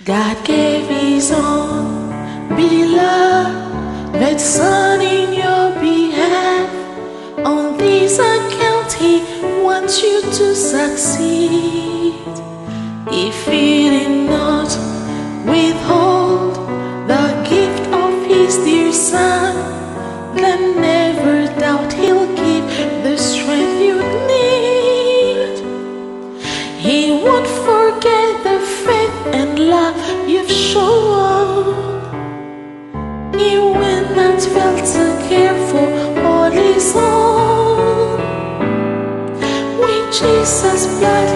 God gave His own beloved Son in your behalf. On this account, He wants you to succeed. If He did not withhold the gift of His dear Son, then never doubt He'll give the strength you need. He won't forget the faith and love you've shown. He will not fail to care for all His own. With Jesus' blood